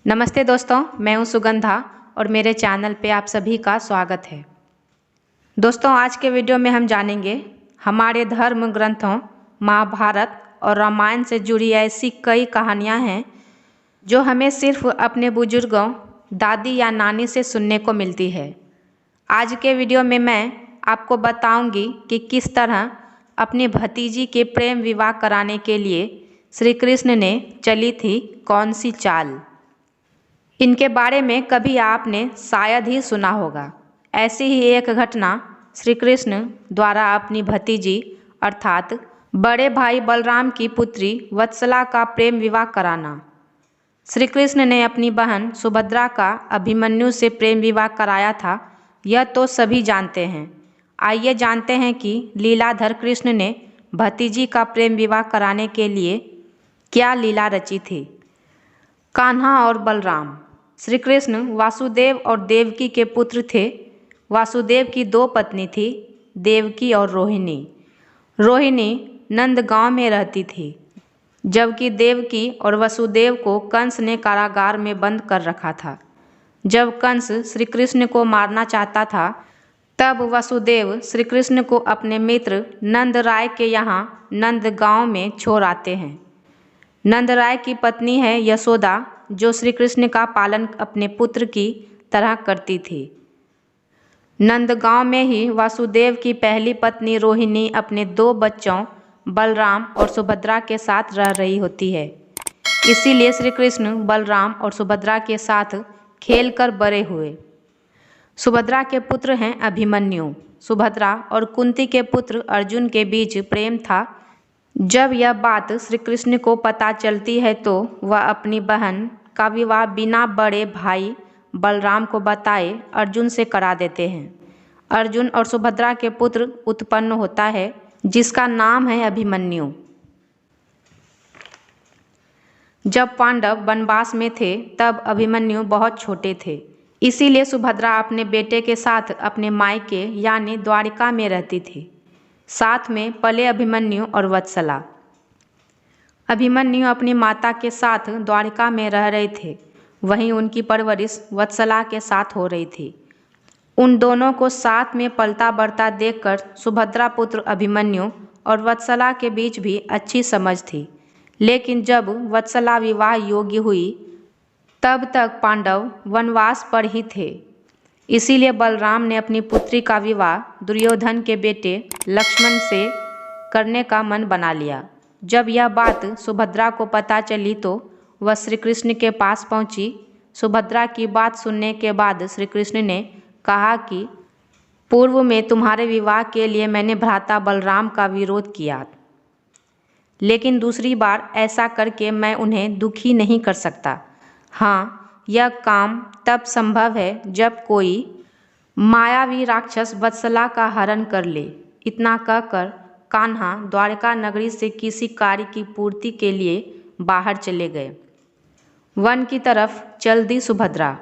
नमस्ते दोस्तों, मैं हूं सुगंधा और मेरे चैनल पे आप सभी का स्वागत है। दोस्तों, आज के वीडियो में हम जानेंगे हमारे धर्म ग्रंथों महाभारत और रामायण से जुड़ी ऐसी कई कहानियां हैं जो हमें सिर्फ अपने बुजुर्गों, दादी या नानी से सुनने को मिलती है। आज के वीडियो में मैं आपको बताऊंगी कि किस तरह अपनी भतीजी के प्रेम विवाह कराने के लिए श्री कृष्ण ने चली थी कौन सी चाल। इनके बारे में कभी आपने शायद ही सुना होगा। ऐसी ही एक घटना श्री कृष्ण द्वारा अपनी भतीजी अर्थात बड़े भाई बलराम की पुत्री वत्सला का प्रेम विवाह कराना। श्री कृष्ण ने अपनी बहन सुभद्रा का अभिमन्यु से प्रेम विवाह कराया था, यह तो सभी जानते हैं। आइए जानते हैं कि लीलाधर कृष्ण ने भतीजी का प्रेम विवाह कराने के लिए क्या लीला रची थी। कान्हा और बलराम। श्री कृष्ण वासुदेव और देवकी के पुत्र थे। वासुदेव की दो पत्नी थी, देवकी और रोहिणी। रोहिणी नंदगांव में रहती थी, जबकि देवकी और वसुदेव को कंस ने कारागार में बंद कर रखा था। जब कंस श्री कृष्ण को मारना चाहता था, तब वसुदेव श्री कृष्ण को अपने मित्र नंदराय के यहाँ नंदगांव में छोड़ आते हैं। नंदराय की पत्नी है यशोदा, जो श्री कृष्ण का पालन अपने पुत्र की तरह करती थी। नंदगांव में ही वासुदेव की पहली पत्नी रोहिणी अपने दो बच्चों बलराम और सुभद्रा के साथ रह रही होती है। इसीलिए श्री कृष्ण बलराम और सुभद्रा के साथ खेलकर बड़े हुए। सुभद्रा के पुत्र हैं अभिमन्यु। सुभद्रा और कुंती के पुत्र अर्जुन के बीच प्रेम था। जब यह बात श्री कृष्ण को पता चलती है तो वह अपनी बहन का विवाह बिना बड़े भाई बलराम को बताए अर्जुन से करा देते हैं। अर्जुन और सुभद्रा के पुत्र उत्पन्न होता है, जिसका नाम है अभिमन्यु। जब पांडव वनवास में थे तब अभिमन्यु बहुत छोटे थे। इसीलिए सुभद्रा अपने बेटे के साथ अपने मायके यानी द्वारिका में रहती थी। साथ में पले अभिमन्यु और वत्सला। अभिमन्यु अपनी माता के साथ द्वारिका में रह रहे थे, वहीं उनकी परवरिश वत्सला के साथ हो रही थी। उन दोनों को साथ में पलता बढ़ता देखकर सुभद्रा पुत्र अभिमन्यु और वत्सला के बीच भी अच्छी समझ थी। लेकिन जब वत्सला विवाह योग्य हुई, तब तक पांडव वनवास पर ही थे। इसीलिए बलराम ने अपनी पुत्री का विवाह दुर्योधन के बेटे लक्ष्मण से करने का मन बना लिया। जब यह बात सुभद्रा को पता चली तो वह श्री कृष्ण के पास पहुंची। सुभद्रा की बात सुनने के बाद श्री कृष्ण ने कहा कि पूर्व में तुम्हारे विवाह के लिए मैंने भ्राता बलराम का विरोध किया, लेकिन दूसरी बार ऐसा करके मैं उन्हें दुखी नहीं कर सकता। हाँ, यह काम तब संभव है जब कोई मायावी राक्षस वत्सला का हरण कर ले। इतना कहकर कान्हा द्वारका नगरी से किसी कार्य की पूर्ति के लिए बाहर चले गए। वन की तरफ चल दी सुभद्रा।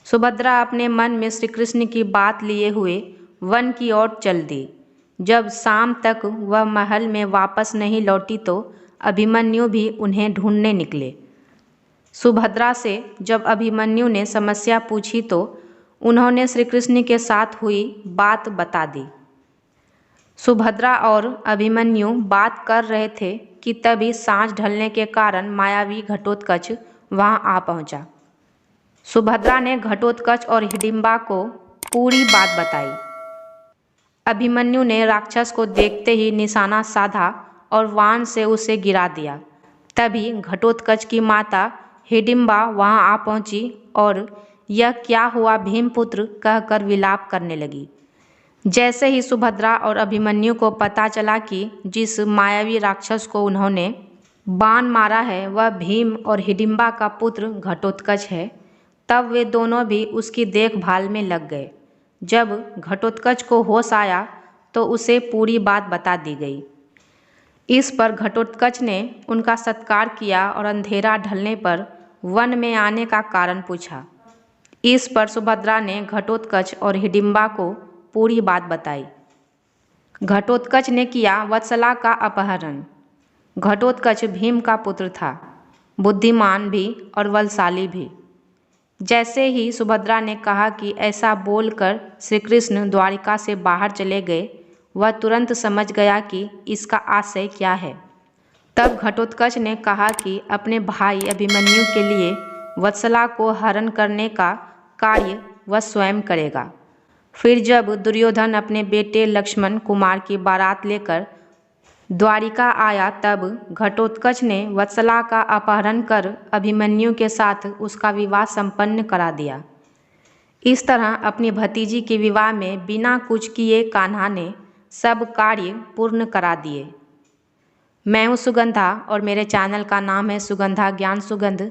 सुभद्रा अपने मन में श्री कृष्ण की बात लिए हुए वन की ओर चल दी। जब शाम तक वह महल में वापस नहीं लौटी तो अभिमन्यु भी उन्हें ढूंढने निकले। सुभद्रा से जब अभिमन्यु ने समस्या पूछी तो उन्होंने श्री कृष्ण के साथ हुई बात बता दी। सुभद्रा और अभिमन्यु बात कर रहे थे कि तभी सांझ ढलने के कारण मायावी घटोत्कच वहां आ पहुंचा। सुभद्रा ने घटोत्कच और हिडिंबा को पूरी बात बताई। अभिमन्यु ने राक्षस को देखते ही निशाना साधा और वाण से उसे गिरा दिया। तभी घटोत्कच की माता हिडिंबा वहां आ पहुंची और यह क्या हुआ भीमपुत्र कहकर विलाप करने लगी। जैसे ही सुभद्रा और अभिमन्यु को पता चला कि जिस मायावी राक्षस को उन्होंने बाण मारा है वह भीम और हिडिंबा का पुत्र घटोत्कच है, तब वे दोनों भी उसकी देखभाल में लग गए। जब घटोत्कच को होश आया तो उसे पूरी बात बता दी गई। इस पर घटोत्कच ने उनका सत्कार किया और अंधेरा ढलने पर वन में आने का कारण पूछा। इस पर सुभद्रा ने घटोत्कच और हिडिंबा को पूरी बात बताई। घटोत्कच ने किया वत्सला का अपहरण। घटोत्कच भीम का पुत्र था, बुद्धिमान भी और बलशाली भी। जैसे ही सुभद्रा ने कहा कि ऐसा बोलकर श्री कृष्ण द्वारिका से बाहर चले गए, वह तुरंत समझ गया कि इसका आशय क्या है। तब घटोत्कच ने कहा कि अपने भाई अभिमन्यु के लिए वत्सला को हरण करने का कार्य वह स्वयं करेगा। फिर जब दुर्योधन अपने बेटे लक्ष्मण कुमार की बारात लेकर द्वारिका आया, तब घटोत्कच ने वत्सला का अपहरण कर अभिमन्यु के साथ उसका विवाह संपन्न करा दिया। इस तरह अपनी भतीजी के विवाह में बिना कुछ किए कान्हा ने सब कार्य पूर्ण करा दिए। मैं हूँ सुगंधा और मेरे चैनल का नाम है सुगंधा ज्ञान सुगंध।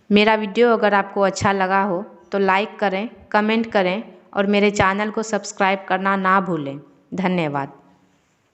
मेरा वीडियो अगर आपको अच्छा लगा हो तो लाइक करें, कमेंट करें और मेरे चैनल को सब्सक्राइब करना ना भूलें। धन्यवाद।